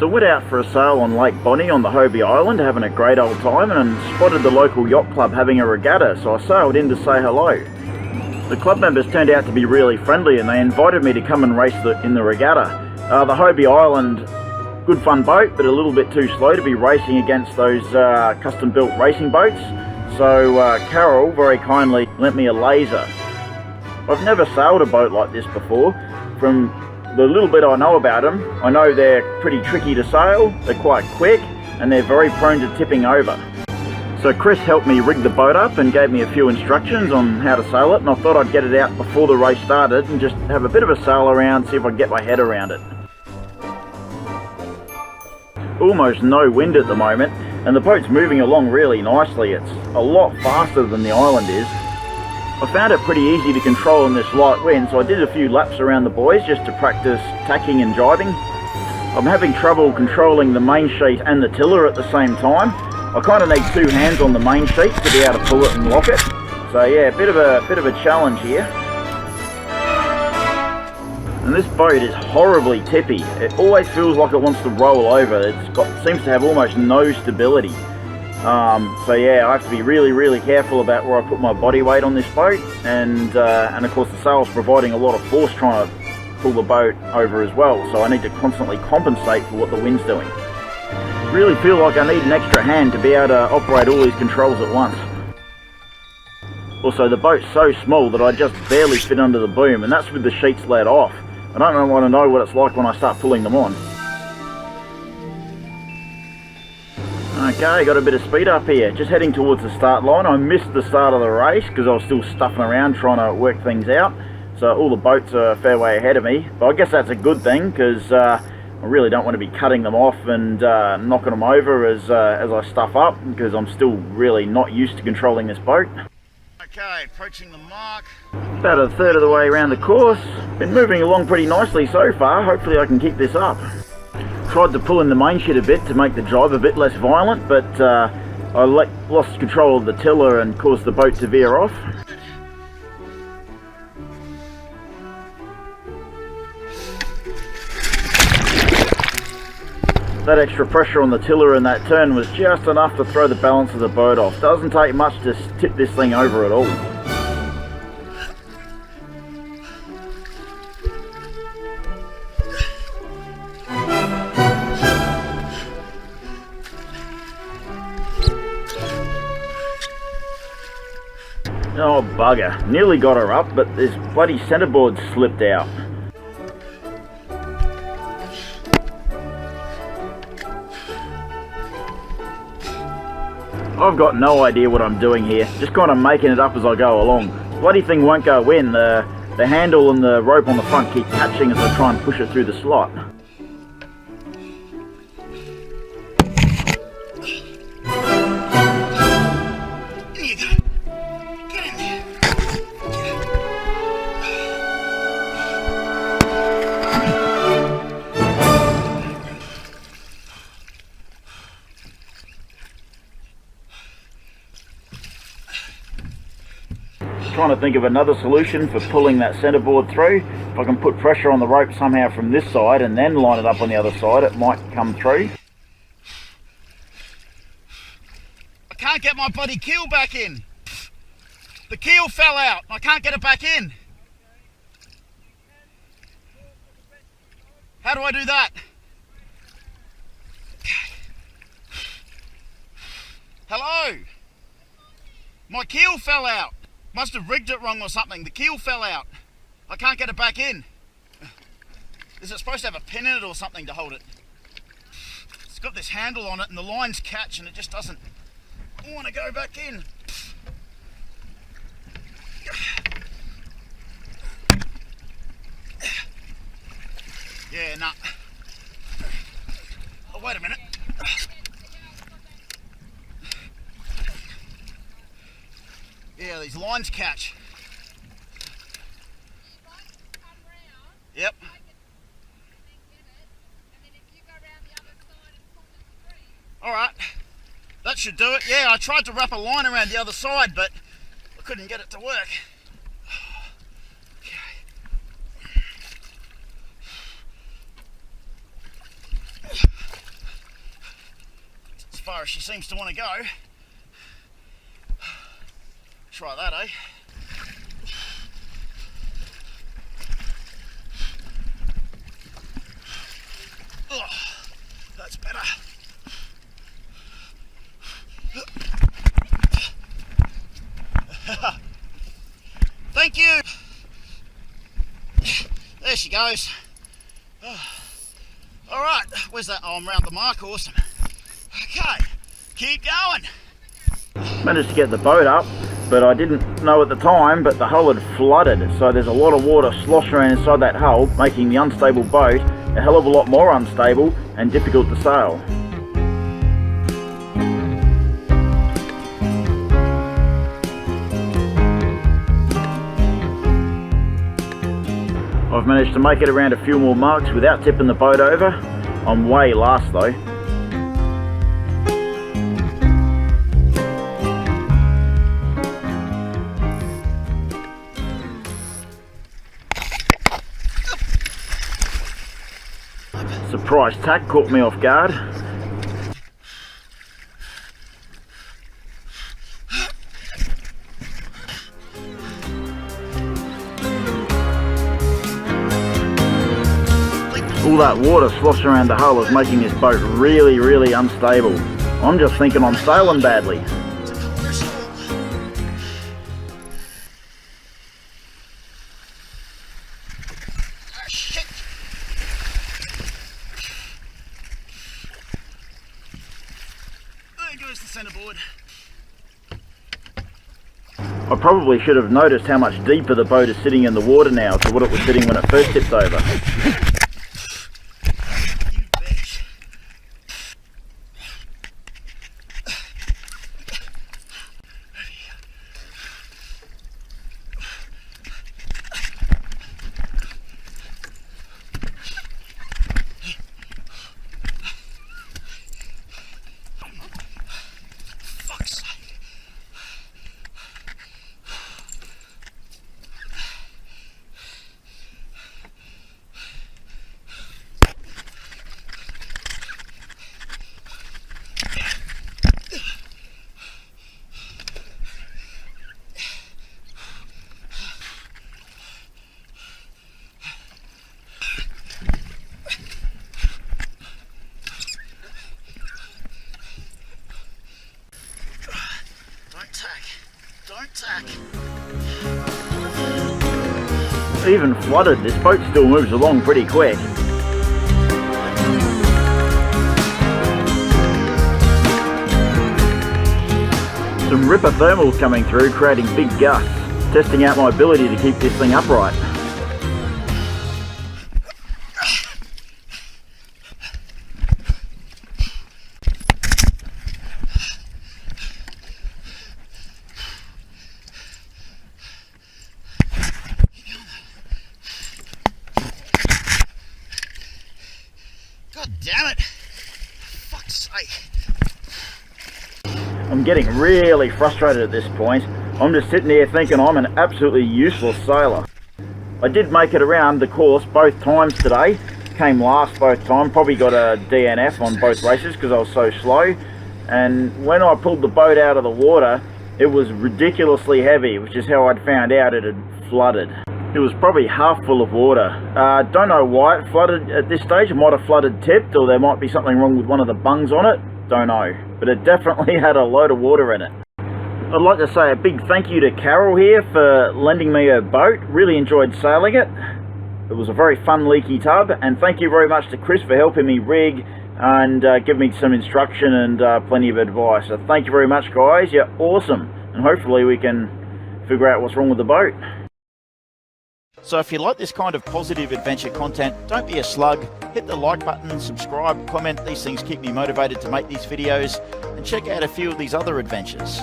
So I went out for a sail on Lake Bonnie on the Hobie Island, having a great old time, and spotted the local yacht club having a regatta, so I sailed in to say hello. The club members turned out to be really friendly and they invited me to come and race in the regatta. The Hobie Island, good fun boat, but a little bit too slow to be racing against those custom built racing boats. So Carol very kindly lent me a Laser. I've never sailed a boat like this before. From the little bit I know about them, I know they're pretty tricky to sail, they're quite quick, and they're very prone to tipping over. So Chris helped me rig the boat up and gave me a few instructions on how to sail it, and I thought I'd get it out before the race started and just have a bit of a sail around, see if I can get my head around it. Almost no wind at the moment, and the boat's moving along really nicely. It's a lot faster than the island is. I found it pretty easy to control in this light wind, so I did a few laps around the buoys just to practice tacking and jibing. I'm having trouble controlling the main sheet and the tiller at the same time. I kind of need two hands on the main sheet to be able to pull it and lock it. So yeah, a bit of a challenge here. And this boat is horribly tippy. It always feels like it wants to roll over. Seems to have almost no stability. So yeah, I have to be really careful about where I put my body weight on this boat, and of course the sail's providing a lot of force trying to pull the boat over as well, so I need to constantly compensate for what the wind's doing. Really feel like I need an extra hand to be able to operate all these controls at once. Also, the boat's so small that I just barely fit under the boom, and that's with the sheets let off. I don't want to know what it's like when I start pulling them on. Okay, got a bit of speed up here, just heading towards the start line. I missed the start of the race because I was still stuffing around trying to work things out. So all the boats are a fair way ahead of me. But I guess that's a good thing because I really don't want to be cutting them off and knocking them over as I stuff up, because I'm still really not used to controlling this boat. Okay, approaching the mark. About a third of the way around the course. Been moving along pretty nicely so far. Hopefully I can keep this up. Tried to pull in the main sheet a bit to make the drive a bit less violent, but I lost control of the tiller and caused the boat to veer off. That extra pressure on the tiller in that turn was just enough to throw the balance of the boat off. Doesn't take much to tip this thing over at all. Oh bugger, nearly got her up, but this bloody centerboard slipped out. I've got no idea what I'm doing here, just kind of making it up as I go along. Bloody thing won't go in, the handle and the rope on the front keep catching as I try and push it through the slot. Trying to think of another solution for pulling that centerboard through. If I can put pressure on the rope somehow from this side and then line it up on the other side, it might come through. I can't get my bloody keel back in. The keel fell out. I can't get it back in. How do I do that? Hello? My keel fell out. Must have rigged it wrong or something. The keel fell out. I can't get it back in. Is it supposed to have a pin in it or something to hold it? It's got this handle on it and the lines catch and it just doesn't want to go back in. Yeah, nah. Oh, wait a minute. Yeah, these lines catch. Yep. Alright, that should do it. Yeah, I tried to wrap a line around the other side, but I couldn't get it to work. Okay. far as she seems to want to go. Try that, eh? Oh, that's better. Thank you. There she goes. All right, where's that? Oh, I'm round the mark. Awesome. Okay, keep going. Managed to get the boat up, but I didn't know at the time, but the hull had flooded, so there's a lot of water sloshing around inside that hull, making the unstable boat a hell of a lot more unstable and difficult to sail. I've managed to make it around a few more marks without tipping the boat over. I'm way last though. Surprise tack caught me off guard. All that water sloshing around the hull is making this boat really, really unstable. I'm just thinking I'm sailing badly. There goes the centerboard. I probably should have noticed how much deeper the boat is sitting in the water now to what it was sitting when it first tipped over. Don't tack. Even flooded, this boat still moves along pretty quick. Some ripper thermals coming through, creating big gusts, testing out my ability to keep this thing upright. God damn it! Fuck's sake! I'm getting really frustrated at this point. I'm just sitting here thinking I'm an absolutely useless sailor. I did make it around the course both times today. Came last both times, probably got a DNF on both races because I was so slow. And when I pulled the boat out of the water, it was ridiculously heavy, which is how I'd found out it had flooded. It was probably half full of water. Don't know why it flooded at this stage. It might have flooded tipped, or there might be something wrong with one of the bungs on it. Don't know. But it definitely had a load of water in it. I'd like to say a big thank you to Carol here for lending me her boat. Really enjoyed sailing it. It was a very fun leaky tub. And thank you very much to Chris for helping me rig and give me some instruction and plenty of advice. So thank you very much, guys. You're awesome. And hopefully we can figure out what's wrong with the boat. So if you like this kind of positive adventure content, don't be a slug. Hit the like button, subscribe, comment. These things keep me motivated to make these videos. And check out a few of these other adventures.